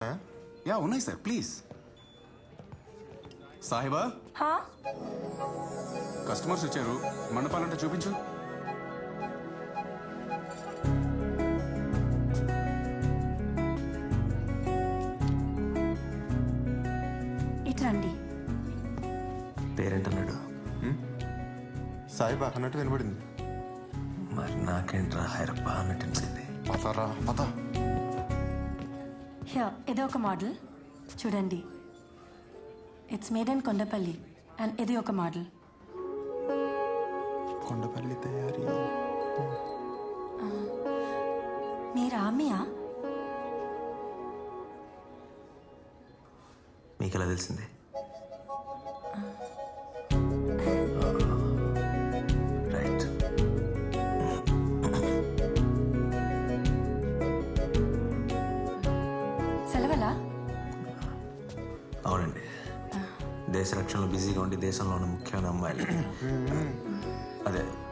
Yeah ఉన్నాయి sir please. Sahiba హా? Customers వచ్చారు, మండపాలంటే చూపించు. ఇటు రండి. పేరేంటన్నాడు? సాయిబా అన్నట్టు వినబడింది. మరి నాకేంట్రా హైరప్పా అన్నట్టు అనిపించింది. పతారా పత. హియర్ ఇది ఒక మోడల్ చూడండి. It's made in Kondapalli. And ఇది ఒక మోడల్. కొండపల్లి తయారీ. మీరు ఆమెయా? మీకు ఎలా తెలిసింది? రైట్. సెలవులా? అవునండి, దేశ రక్షణలో బిజీగా ఉండి దేశంలో ఉన్న ముఖ్యమైన అమ్మాయిలు అదే